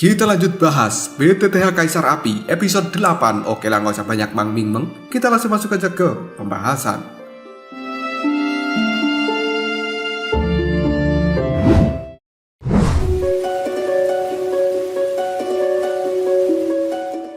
Kita lanjut bahas BTTH Kaisar Api episode 8. Oke lah, nggak usah banyak mang-ming-meng. Kita langsung masuk aja ke pembahasan.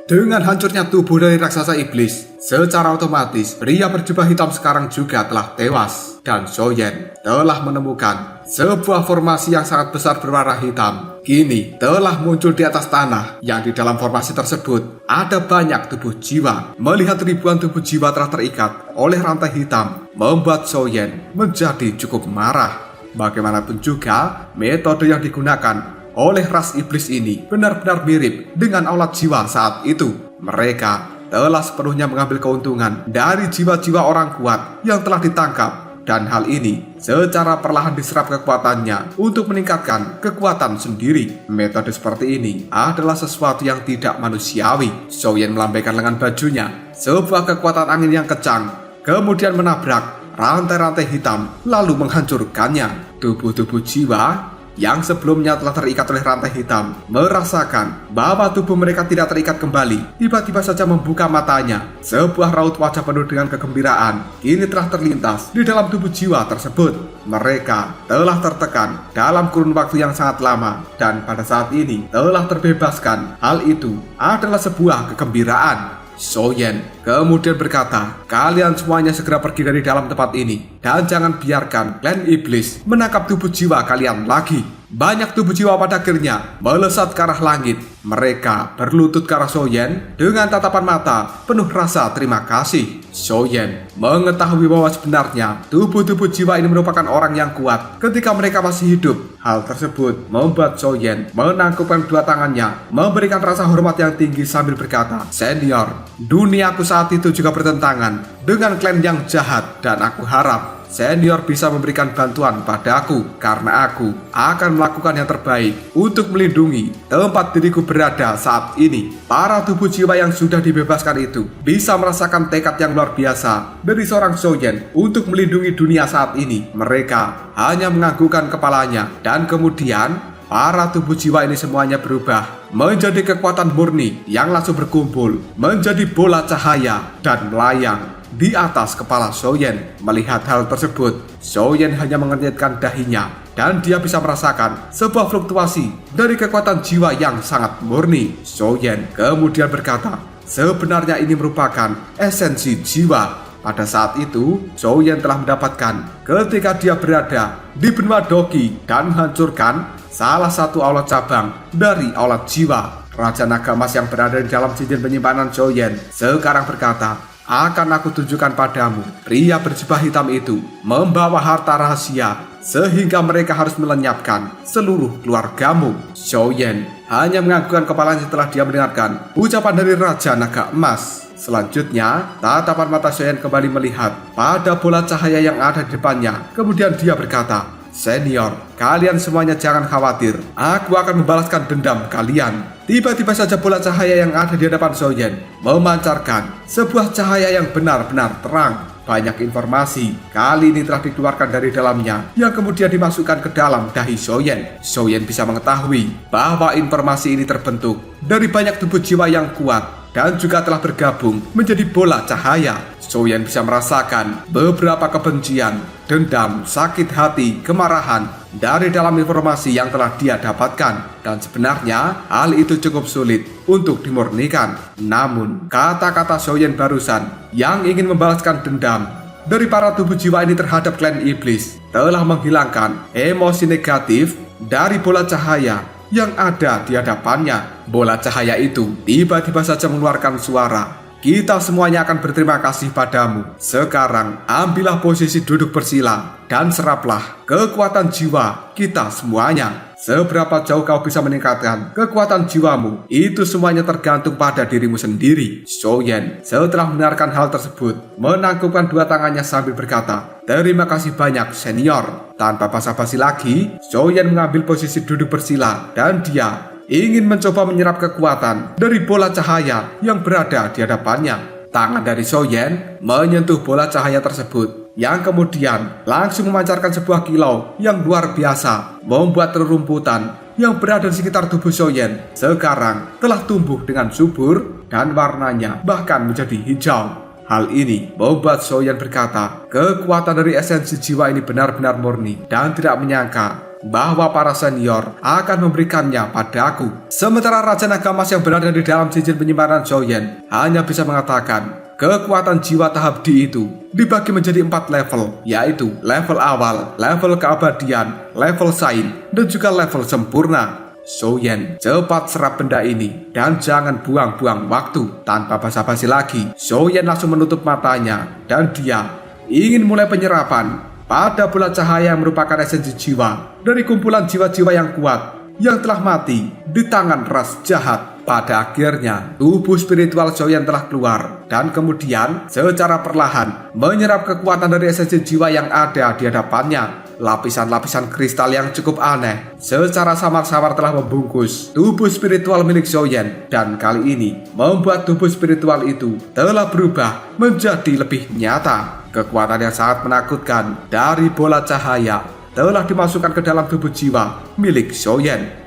Dengan hancurnya tubuh dari raksasa iblis, secara otomatis pria berjubah hitam sekarang juga telah tewas. Dan Soyen telah menemukan sebuah formasi yang sangat besar berwarna hitam. Kini telah muncul di atas tanah, yang di dalam formasi tersebut ada banyak tubuh jiwa. Melihat ribuan tubuh jiwa telah terikat oleh rantai hitam, membuat Soyen menjadi cukup marah. Bagaimanapun juga, metode yang digunakan oleh ras iblis ini benar-benar mirip dengan aulat jiwa saat itu. Mereka telah sepenuhnya mengambil keuntungan dari jiwa-jiwa orang kuat yang telah ditangkap. Dan hal ini secara perlahan diserap kekuatannya untuk meningkatkan kekuatan sendiri. Metode seperti ini adalah sesuatu yang tidak manusiawi. Soyen melambaikan lengan bajunya. Sebuah kekuatan angin yang kencang kemudian menabrak rantai-rantai hitam lalu menghancurkannya. Tubuh-tubuh jiwa yang sebelumnya telah terikat oleh rantai hitam merasakan bahwa tubuh mereka tidak terikat kembali. Tiba-tiba saja membuka matanya. Sebuah raut wajah penuh dengan kegembiraan kini telah terlintas di dalam tubuh jiwa tersebut. Mereka telah tertekan dalam kurun waktu yang sangat lama dan pada saat ini telah terbebaskan. Hal itu adalah sebuah kegembiraan. Soyen kemudian berkata, "Kalian semuanya segera pergi dari dalam tempat ini dan jangan biarkan klan iblis menangkap tubuh jiwa kalian lagi." Banyak tubuh jiwa pada akhirnya melesat ke arah langit. Mereka berlutut ke arah Soyen dengan tatapan mata penuh rasa terima kasih. Soyen mengetahui bahwa sebenarnya tubuh-tubuh jiwa ini merupakan orang yang kuat ketika mereka masih hidup. Hal tersebut membuat Soyen menangkupkan dua tangannya, memberikan rasa hormat yang tinggi sambil berkata, "Senior, duniaku saat itu juga bertentangan dengan klan yang jahat dan aku harap Senior bisa memberikan bantuan padaku karena aku akan melakukan yang terbaik untuk melindungi tempat diriku berada saat ini." Para tubuh jiwa yang sudah dibebaskan itu bisa merasakan tekad yang luar biasa dari seorang Soyen untuk melindungi dunia saat ini. Mereka hanya menganggukkan kepalanya dan kemudian para tubuh jiwa ini semuanya berubah menjadi kekuatan murni yang langsung berkumpul menjadi bola cahaya dan melayang di atas kepala Soyen. Melihat hal tersebut, Soyen hanya mengenyitkan dahinya dan dia bisa merasakan sebuah fluktuasi dari kekuatan jiwa yang sangat murni. Soyen kemudian berkata, sebenarnya ini merupakan esensi jiwa. Pada saat itu, Soyen telah mendapatkan ketika dia berada di benua Doki dan menghancurkan salah satu aulat cabang dari aulat jiwa. Raja Naga Emas yang berada di dalam cincin penyimpanan Soyen sekarang berkata, "Akan aku tunjukkan padamu, pria berjubah hitam itu membawa harta rahasia sehingga mereka harus melenyapkan seluruh keluargamu." Soyen hanya menganggukkan kepalanya setelah dia mendengarkan ucapan dari Raja Naga Emas. Selanjutnya, tatapan mata Soyen kembali melihat pada bola cahaya yang ada di depannya. Kemudian dia berkata, "Senior, kalian semuanya jangan khawatir. Aku akan membalaskan dendam kalian." Tiba-tiba saja bola cahaya yang ada di hadapan Soyen memancarkan sebuah cahaya yang benar-benar terang. Banyak informasi kali ini telah dikeluarkan dari dalamnya yang kemudian dimasukkan ke dalam dahi Soyen. Soyen bisa mengetahui bahwa informasi ini terbentuk dari banyak tubuh jiwa yang kuat dan juga telah bergabung menjadi bola cahaya. Soyen bisa merasakan beberapa kebencian, dendam, sakit hati, kemarahan dari dalam informasi yang telah dia dapatkan. Dan sebenarnya hal itu cukup sulit untuk dimurnikan. Namun kata-kata Soyen barusan yang ingin membalaskan dendam dari para tubuh jiwa ini terhadap klan iblis telah menghilangkan emosi negatif dari bola cahaya yang ada di hadapannya. Bola cahaya itu tiba-tiba saja mengeluarkan suara, "Kita semuanya akan berterima kasih padamu. Sekarang ambillah posisi duduk bersila dan seraplah kekuatan jiwa kita semuanya. Seberapa jauh kau bisa meningkatkan kekuatan jiwamu, itu semuanya tergantung pada dirimu sendiri." Soyen setelah mendengarkan hal tersebut menangkupkan dua tangannya sambil berkata, "Terima kasih banyak, senior." Tanpa basa-basi lagi, Soyen mengambil posisi duduk bersila dan dia ingin mencoba menyerap kekuatan dari bola cahaya yang berada di hadapannya. Tangan dari Soyen menyentuh bola cahaya tersebut yang kemudian langsung memancarkan sebuah kilau yang luar biasa, membuat rerumputan yang berada di sekitar tubuh Xiaoyan sekarang telah tumbuh dengan subur dan warnanya bahkan menjadi hijau. Hal ini membuat Xiaoyan berkata, kekuatan dari esensi jiwa ini benar-benar murni dan tidak menyangka bahwa para senior akan memberikannya padaku. Sementara Raja Naga Emas yang berada di dalam cincin penyimpanan Xiaoyan hanya bisa mengatakan, kekuatan jiwa tahap D itu dibagi menjadi 4 level, yaitu level awal, level keabadian, level sain, dan juga level sempurna. Xiaoyan, cepat serap benda ini dan jangan buang-buang waktu. Tanpa basa-basi lagi, Xiaoyan langsung menutup matanya dan dia ingin mulai penyerapan pada bola cahaya yang merupakan esensi jiwa dari kumpulan jiwa-jiwa yang kuat yang telah mati di tangan ras jahat. Pada akhirnya, tubuh spiritual Xiaoyan telah keluar dan kemudian secara perlahan menyerap kekuatan dari esensi jiwa yang ada di hadapannya. Lapisan-lapisan kristal yang cukup aneh secara samar-samar telah membungkus tubuh spiritual milik Xiaoyan, dan kali ini membuat tubuh spiritual itu telah berubah menjadi lebih nyata. Kekuatan yang sangat menakutkan dari bola cahaya telah dimasukkan ke dalam tubuh jiwa milik Xiaoyan.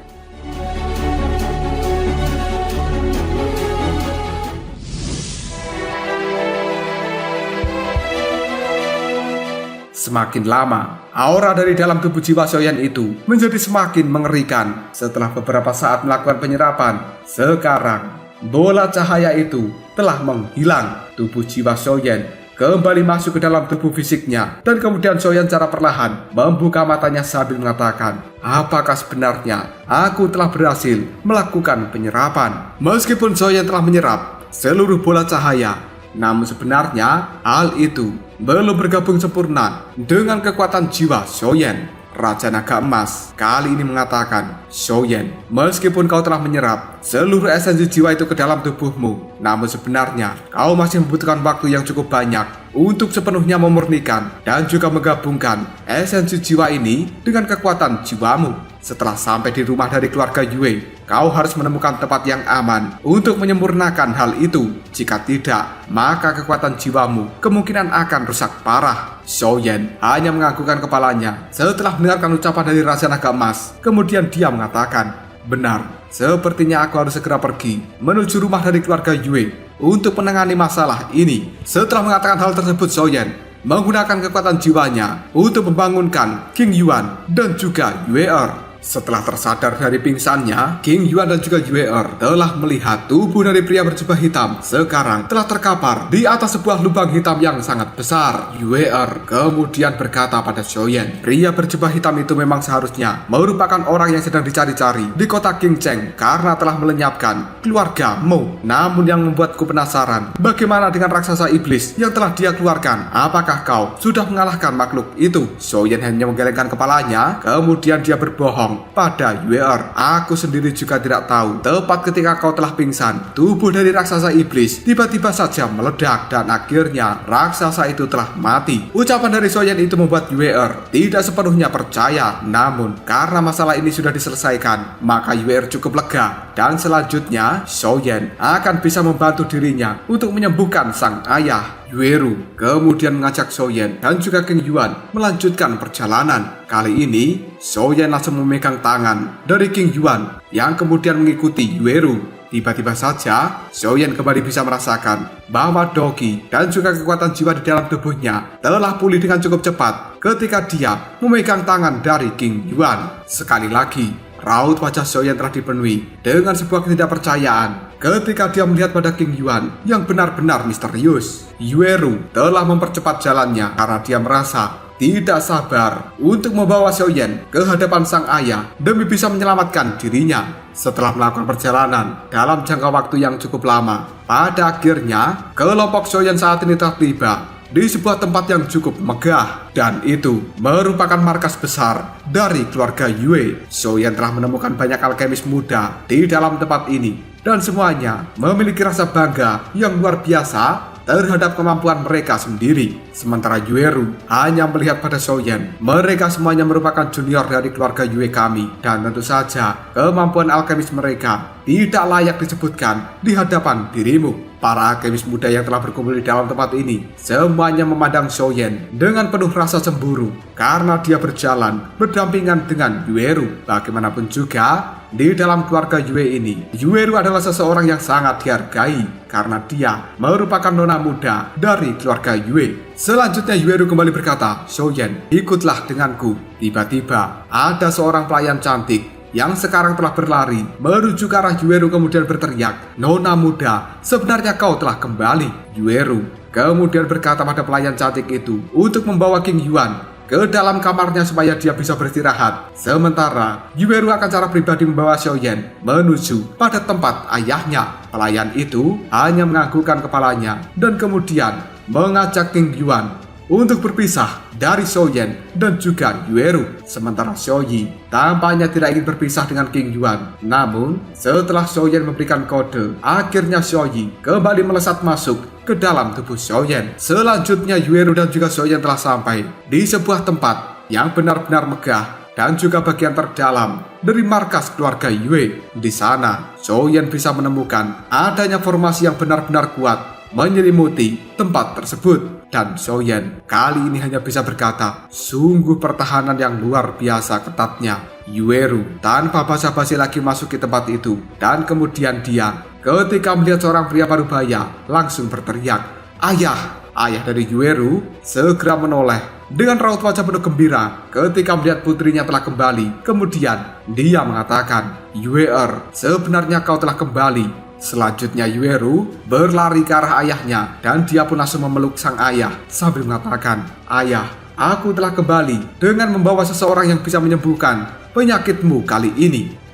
Semakin lama, aura dari dalam tubuh jiwa Xiaoyan itu menjadi semakin mengerikan. Setelah beberapa saat melakukan penyerapan, sekarang bola cahaya itu telah menghilang. Tubuh jiwa Xiaoyan kembali masuk ke dalam tubuh fisiknya, dan kemudian Xiaoyan secara perlahan membuka matanya sambil mengatakan, apakah sebenarnya aku telah berhasil melakukan penyerapan? Meskipun Xiaoyan telah menyerap seluruh bola cahaya, namun sebenarnya hal itu belum bergabung sempurna dengan kekuatan jiwa Xiaoyan. Raja Naga Emas kali ini mengatakan, Xiaoyan, meskipun kau telah menyerap seluruh esensi jiwa itu ke dalam tubuhmu, namun sebenarnya kau masih membutuhkan waktu yang cukup banyak untuk sepenuhnya memurnikan dan juga menggabungkan esensi jiwa ini dengan kekuatan jiwamu. Setelah sampai di rumah dari keluarga Yue, kau harus menemukan tempat yang aman untuk menyempurnakan hal itu. Jika tidak, maka kekuatan jiwamu kemungkinan akan rusak parah. Xiaoyan hanya menganggukkan kepalanya setelah mendengarkan ucapan dari Raja Naga Emas. Kemudian dia mengatakan, benar, sepertinya aku harus segera pergi menuju rumah dari keluarga Yue untuk menangani masalah ini. Setelah mengatakan hal tersebut, Xiaoyan menggunakan kekuatan jiwanya untuk membangunkan King Yuan dan juga Yue. Setelah tersadar dari pingsannya, King Yuan dan juga Yue telah melihat tubuh dari pria berjubah hitam sekarang telah terkapar di atas sebuah lubang hitam yang sangat besar. Yue kemudian berkata pada Xiaoyan, pria berjubah hitam itu memang seharusnya merupakan orang yang sedang dicari-cari di kota Qingcheng karena telah melenyapkan keluarga Mo. Namun yang membuatku penasaran, bagaimana dengan raksasa iblis yang telah dia keluarkan? Apakah kau sudah mengalahkan makhluk itu? Xiaoyan hanya menggelengkan kepalanya, kemudian dia berbohong pada Yue. Aku sendiri juga tidak tahu. Tepat ketika kau telah pingsan, tubuh dari raksasa iblis tiba-tiba saja meledak dan akhirnya raksasa itu telah mati. Ucapan dari Xiaoyan itu membuat Yue tidak sepenuhnya percaya. Namun karena masalah ini sudah diselesaikan, maka Yue cukup lega, dan selanjutnya Xiaoyan akan bisa membantu dirinya untuk menyembuhkan sang ayah. Yue kemudian mengajak Xiaoyan dan juga King Yuan melanjutkan perjalanan. Kali ini Xiaoyan langsung memegang tangan dari King Yuan yang kemudian mengikuti Yue. Tiba-tiba saja Xiaoyan kembali bisa merasakan bahwa Dogi dan juga kekuatan jiwa di dalam tubuhnya telah pulih dengan cukup cepat ketika dia memegang tangan dari King Yuan. Sekali lagi, raut wajah Xiaoyan telah dipenuhi dengan sebuah ketidakpercayaan ketika dia melihat pada King Yuan yang benar-benar misterius. Yue telah mempercepat jalannya karena dia merasa tidak sabar untuk membawa Xiaoyan ke hadapan sang ayah demi bisa menyelamatkan dirinya. Setelah melakukan perjalanan dalam jangka waktu yang cukup lama, pada akhirnya kelompok Xiaoyan saat ini telah tiba di sebuah tempat yang cukup megah, dan itu merupakan markas besar dari keluarga Yue. Xiaoyan telah menemukan banyak alkemis muda di dalam tempat ini, dan semuanya memiliki rasa bangga yang luar biasa terhadap kemampuan mereka sendiri. Sementara Yue hanya melihat pada Xiaoyan, mereka semuanya merupakan junior dari keluarga Yue kami, dan tentu saja kemampuan alkemis mereka tidak layak disebutkan di hadapan dirimu. Para alkemis muda yang telah berkumpul di dalam tempat ini semuanya memandang Xiaoyan dengan penuh rasa cemburu karena dia berjalan berdampingan dengan Yueru. Bagaimanapun juga, di dalam keluarga Yue ini, Yueru adalah seseorang yang sangat dihargai karena dia merupakan nona muda dari keluarga Yue. Selanjutnya Yueru kembali berkata, "Xiaoyan, ikutlah denganku." Tiba-tiba ada seorang pelayan cantik yang sekarang telah berlari menuju ke arah Yueru kemudian berteriak, "Nona muda, sebenarnya kau telah kembali." Yueru kemudian berkata pada pelayan cantik itu untuk membawa King Yuan ke dalam kamarnya supaya dia bisa beristirahat. Sementara Yueru akan cara pribadi membawa Xiaoyan menuju pada tempat ayahnya. Pelayan itu hanya menganggukkan kepalanya dan kemudian mengajak King Yuan untuk berpisah dari Xiaoyan dan juga Yueru. Sementara Xiaoyi tampaknya tidak ingin berpisah dengan King Yuan. Namun setelah Xiaoyan memberikan kode, akhirnya Xiaoyi kembali melesat masuk ke dalam tubuh Xiaoyan. Selanjutnya Yueru dan juga Xiaoyan telah sampai di sebuah tempat yang benar-benar megah dan juga bagian terdalam dari markas keluarga Yue. Di sana, Xiaoyan bisa menemukan adanya formasi yang benar-benar kuat menyelimuti tempat tersebut. Dan Xiaoyan kali ini hanya bisa berkata, sungguh pertahanan yang luar biasa ketatnya. Yueru tanpa basa-basi lagi masuk ke tempat itu, dan kemudian dia ketika melihat seorang pria parubaya langsung berteriak, "Ayah!" Ayah dari Yueru segera menoleh dengan raut wajah penuh gembira ketika melihat putrinya telah kembali. Kemudian dia mengatakan, "Yue'er, sebenarnya kau telah kembali." Selanjutnya Yueru berlari ke arah ayahnya dan dia pun langsung memeluk sang ayah sambil mengatakan, "Ayah, aku telah kembali dengan membawa seseorang yang bisa menyembuhkan penyakitmu kali ini."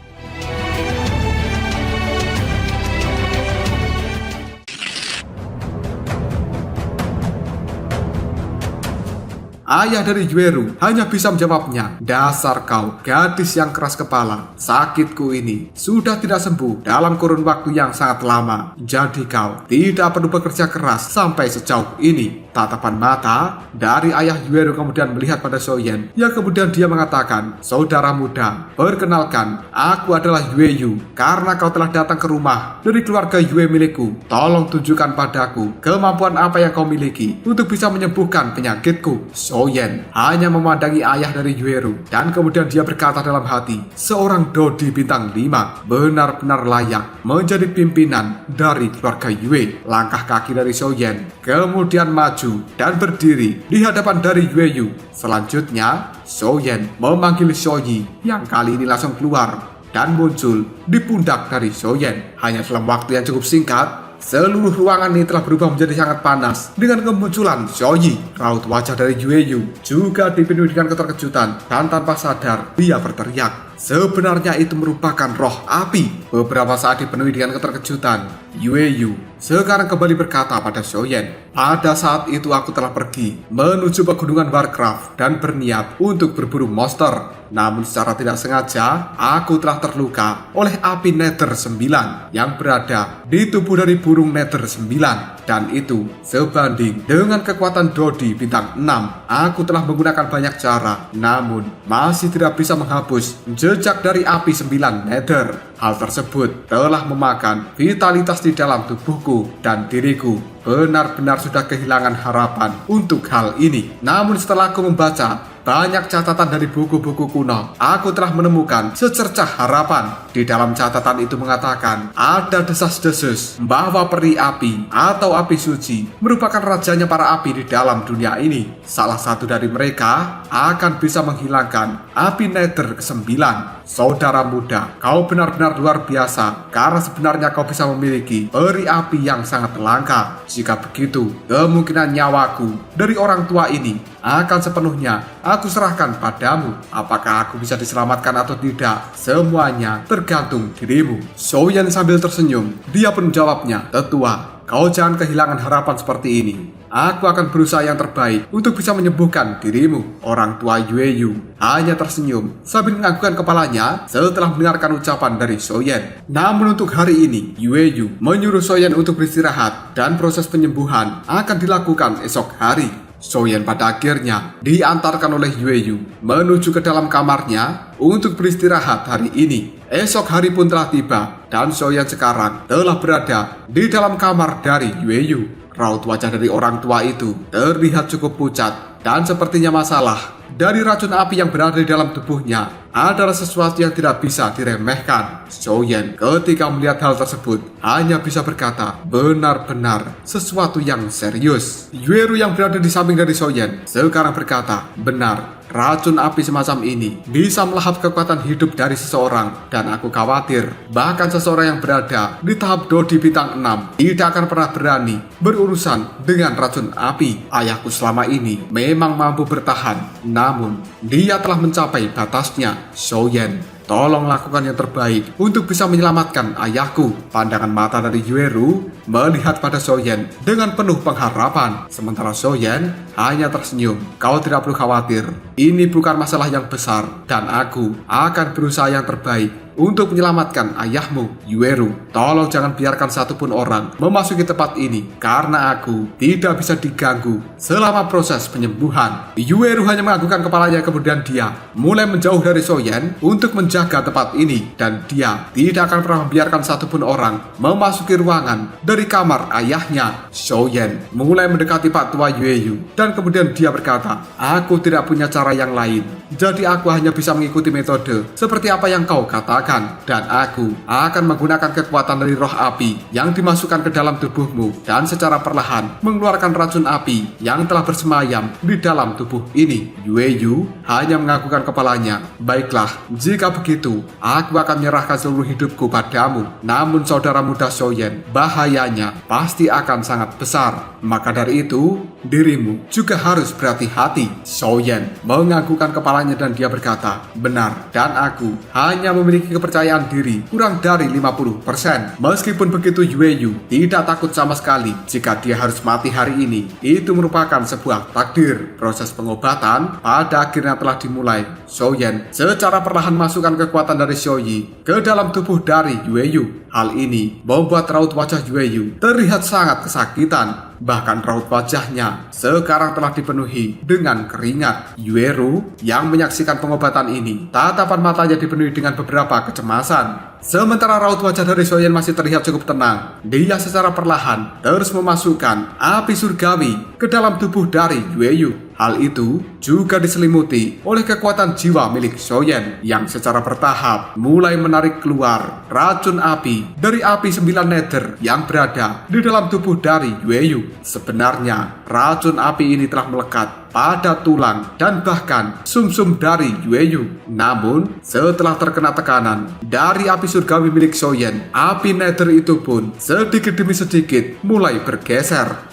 Ayah dari Yueru hanya bisa menjawabnya, "Dasar kau, gadis yang keras kepala. Sakitku ini sudah tidak sembuh dalam kurun waktu yang sangat lama. Jadi kau tidak perlu bekerja keras sampai sejauh ini." Tatapan mata dari ayah Yueru kemudian melihat pada Xiaoyan, yang kemudian dia mengatakan, "Saudara muda, perkenalkan, aku adalah Yueyu. Karena kau telah datang ke rumah dari keluarga Yue milikku, tolong tunjukkan padaku kemampuan apa yang kau miliki untuk bisa menyembuhkan penyakitku." Xiaoyan hanya memandangi ayah dari Yueru dan kemudian dia berkata dalam hati, seorang Dodi bintang 5 benar-benar layak menjadi pimpinan dari keluarga Yue. Langkah kaki dari Xiaoyan kemudian maju dan berdiri di hadapan dari Yueyu. Selanjutnya Xiaoyan memanggil Xiaoyi yang kali ini langsung keluar dan muncul di pundak dari Xiaoyan. Hanya dalam waktu yang cukup singkat, seluruh ruangan ini telah berubah menjadi sangat panas dengan kemunculan Xiaoyi. Raut wajah dari Yueyu juga dipenuhi dengan keterkejutan dan tanpa sadar dia berteriak, sebenarnya itu merupakan roh api. Beberapa saat dipenuhi dengan keterkejutan, Yueyu sekarang kembali berkata pada Xiaoyan, "Pada saat itu aku telah pergi menuju pegunungan Warcraft dan berniat untuk berburu monster. Namun secara tidak sengaja, aku telah terluka oleh api Nether 9 yang berada di tubuh dari burung Nether 9. Dan itu sebanding dengan kekuatan Dodi bintang 6. Aku telah menggunakan banyak cara, namun masih tidak bisa menghapus jejak dari api 9 Nether. Hal tersebut telah memakan vitalitas di dalam tubuhku dan diriku benar-benar sudah kehilangan harapan untuk hal ini. Namun setelah aku membaca banyak catatan dari buku-buku kuno, aku telah menemukan secercah harapan. Di dalam catatan itu mengatakan ada desas-desus bahwa peri api atau api suci merupakan rajanya para api di dalam dunia ini. Salah satu dari mereka akan bisa menghilangkan api Nether ke-9. Saudara muda, kau benar-benar luar biasa karena sebenarnya kau bisa memiliki peri api yang sangat langka. Jika begitu, kemungkinan nyawaku dari orang tua ini akan sepenuhnya aku serahkan padamu. Apakah aku bisa diselamatkan atau tidak? Semuanya tergantung dirimu." Xiaoyan sambil tersenyum, dia pun menjawabnya, "Tetua, kau jangan kehilangan harapan seperti ini. Aku akan berusaha yang terbaik untuk bisa menyembuhkan dirimu." Orang tua Yueyu hanya tersenyum sambil menganggukkan kepalanya setelah mendengarkan ucapan dari Xiaoyan. Namun untuk hari ini, Yueyu menyuruh Xiaoyan untuk beristirahat dan proses penyembuhan akan dilakukan esok hari. Xiaoyan pada akhirnya diantarkan oleh Yueyu menuju ke dalam kamarnya untuk beristirahat hari ini. Esok hari pun telah tiba dan Xiaoyan sekarang telah berada di dalam kamar dari Yueyu. Raut wajah dari orang tua itu terlihat cukup pucat dan sepertinya masalah dari racun api yang berada di dalam tubuhnya adalah sesuatu yang tidak bisa diremehkan. Xiaoyan ketika melihat hal tersebut hanya bisa berkata benar-benar sesuatu yang serius. Yueru yang berada di samping dari Xiaoyan sekarang berkata, benar, racun api semacam ini bisa melahap kekuatan hidup dari seseorang dan aku khawatir bahkan seseorang yang berada di tahap Dodi bintang 6 tidak akan pernah berani berurusan dengan racun api. Ayahku selama ini memang mampu bertahan, namun dia telah mencapai batasnya. Xiaoyan, tolong lakukan yang terbaik untuk bisa menyelamatkan ayahku. Pandangan mata dari Yueru melihat pada Xiaoyan dengan penuh pengharapan. Sementara Xiaoyan hanya tersenyum. Kau tidak perlu khawatir. Ini bukan masalah yang besar dan aku akan berusaha yang terbaik untuk menyelamatkan ayahmu. Yueru, tolong jangan biarkan satupun orang memasuki tempat ini karena aku tidak bisa diganggu selama proses penyembuhan. Yueru hanya menganggukkan kepalanya, kemudian dia mulai menjauh dari Xiaoyan untuk menjaga tempat ini dan dia tidak akan pernah membiarkan satupun orang memasuki ruangan dari kamar ayahnya. Xiaoyan mulai mendekati Pak Tua Yueyu dan kemudian dia berkata, aku tidak punya cara yang lain, jadi aku hanya bisa mengikuti metode seperti apa yang kau katakan. Dan aku akan menggunakan kekuatan dari roh api yang dimasukkan ke dalam tubuhmu dan secara perlahan mengeluarkan racun api yang telah bersemayam di dalam tubuh ini. Yueyu hanya menganggukkan kepalanya. Baiklah, jika begitu aku akan menyerahkan seluruh hidupku padamu. Namun saudara muda Xiaoyan, bahayanya pasti akan sangat besar. Maka dari itu dirimu juga harus berhati-hati. Xiaoyan menganggukkan kepalanya dan dia berkata, benar, dan aku hanya memiliki kepercayaan diri kurang dari 50%. Meskipun begitu, Yueyu tidak takut sama sekali jika dia harus mati hari ini. Itu merupakan sebuah takdir. Proses pengobatan pada akhirnya telah dimulai. Xiaoyan secara perlahan masukkan kekuatan dari Xiaoyi ke dalam tubuh dari Yueyu. Hal ini membuat raut wajah Yueyu terlihat sangat kesakitan. Bahkan raut wajahnya sekarang telah dipenuhi dengan keringat. Yueru yang menyaksikan pengobatan ini, tatapan matanya dipenuhi dengan beberapa kecemasan. Sementara raut wajah dari Xiaoyan masih terlihat cukup tenang. Dia secara perlahan terus memasukkan api surgawi ke dalam tubuh dari Yueyu. Hal itu juga diselimuti oleh kekuatan jiwa milik Xiaoyan yang secara bertahap mulai menarik keluar racun api dari api 9 nether yang berada di dalam tubuh dari Yueyu. Sebenarnya racun api ini telah melekat pada tulang dan bahkan sumsum dari Yueyu. Namun setelah terkena tekanan dari api surgawi milik Xiaoyan, api nether itu pun sedikit demi sedikit mulai bergeser.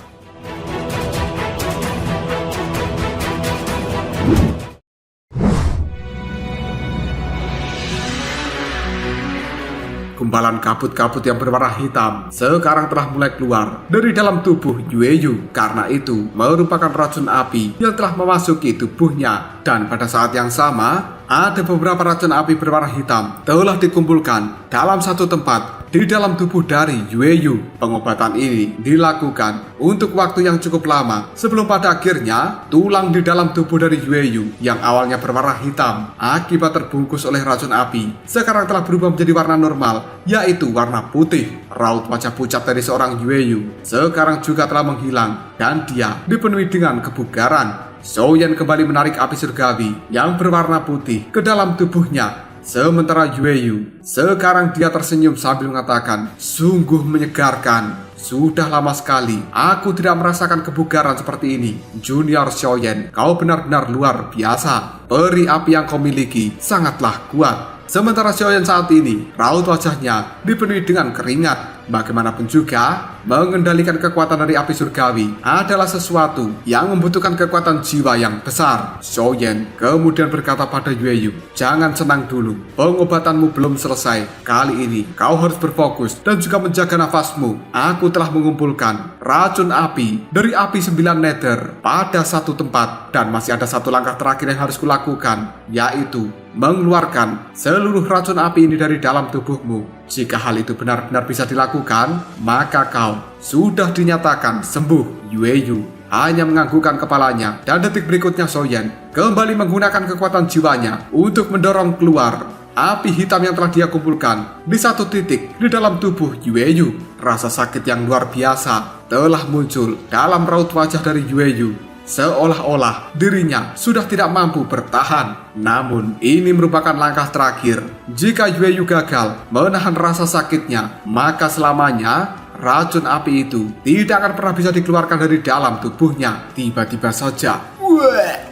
Gumpalan kabut-kabut yang berwarna hitam sekarang telah mulai keluar dari dalam tubuh Yueyu. Karena itu merupakan racun api yang telah memasuki tubuhnya. Dan pada saat yang sama, ada beberapa racun api berwarna hitam telah dikumpulkan dalam satu tempat di dalam tubuh dari Yueyu. Pengobatan ini dilakukan untuk waktu yang cukup lama sebelum pada akhirnya tulang di dalam tubuh dari Yueyu yang awalnya berwarna hitam akibat terbungkus oleh racun api sekarang telah berubah menjadi warna normal, yaitu warna putih. Raut wajah pucat dari seorang Yueyu sekarang juga telah menghilang dan dia dipenuhi dengan kebugaran. Xiaoyan kembali menarik api surgawi yang berwarna putih ke dalam tubuhnya. Sementara Yueyu sekarang dia tersenyum sambil mengatakan, sungguh menyegarkan. Sudah lama sekali aku tidak merasakan kebugaran seperti ini. Junior Xiaoyan, kau benar-benar luar biasa. Peri api yang kau miliki sangatlah kuat. Sementara Xiaoyan saat ini raut wajahnya dipenuhi dengan keringat. Bagaimanapun juga, mengendalikan kekuatan dari api surgawi adalah sesuatu yang membutuhkan kekuatan jiwa yang besar. Xiaoyan kemudian berkata pada Yueyu, jangan senang dulu, pengobatanmu belum selesai. Kali ini kau harus berfokus dan juga menjaga nafasmu. Aku telah mengumpulkan racun api dari api 9 nether pada satu tempat dan masih ada satu langkah terakhir yang harus kulakukan, yaitu mengeluarkan seluruh racun api ini dari dalam tubuhmu. Jika hal itu benar-benar bisa dilakukan, maka kau sudah dinyatakan sembuh. Yueyu hanya menganggukkan kepalanya dan detik berikutnya Xiaoyan kembali menggunakan kekuatan jiwanya untuk mendorong keluar api hitam yang telah dia kumpulkan di satu titik di dalam tubuh Yueyu. Rasa sakit yang luar biasa telah muncul dalam raut wajah dari Yueyu. Seolah-olah dirinya sudah tidak mampu bertahan. Namun ini merupakan langkah terakhir. Jika Yueyu gagal menahan rasa sakitnya, maka selamanya racun api itu tidak akan pernah bisa dikeluarkan dari dalam tubuhnya. Tiba-tiba saja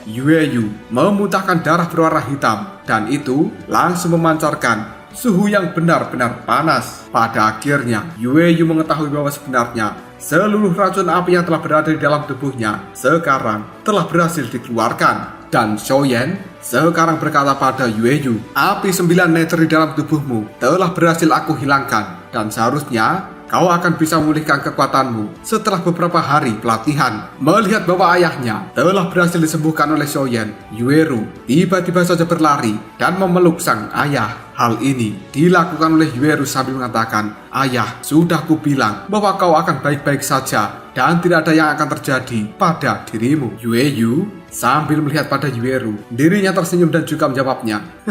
Yueyu memuntahkan darah berwarna hitam, dan itu langsung memancarkan suhu yang benar-benar panas. Pada akhirnya Yueyu mengetahui bahwa sebenarnya seluruh racun api yang telah berada di dalam tubuhnya sekarang telah berhasil dikeluarkan. Dan Shoyen sekarang berkata pada Yueyu, api 9 neter di dalam tubuhmu telah berhasil aku hilangkan, dan seharusnya kau akan bisa memulihkan kekuatanmu setelah beberapa hari pelatihan. Melihat bahwa ayahnya telah berhasil disembuhkan oleh Shoyen, Yueru tiba-tiba saja berlari dan memeluk sang ayah. Hal ini dilakukan oleh Yueru sambil mengatakan, ayah, sudah kubilang bahwa kau akan baik-baik saja dan tidak ada yang akan terjadi pada dirimu. Yueyu sambil melihat pada Yueru, dirinya tersenyum dan juga menjawabnya,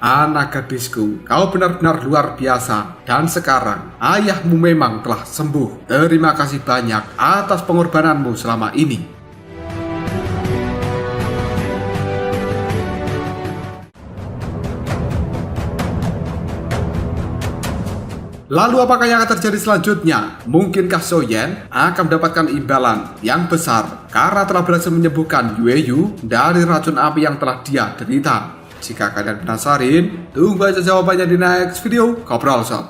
anak gadisku, kau benar-benar luar biasa, dan sekarang ayahmu memang telah sembuh. Terima kasih banyak atas pengorbananmu selama ini. Lalu apakah yang akan terjadi selanjutnya? Mungkinkah Shoyen akan mendapatkan imbalan yang besar karena telah berhasil menyembuhkan Yueyu dari racun api yang telah dia derita? Jika kalian penasaran, tunggu aja jawabannya di next video. Ngobrol Sob.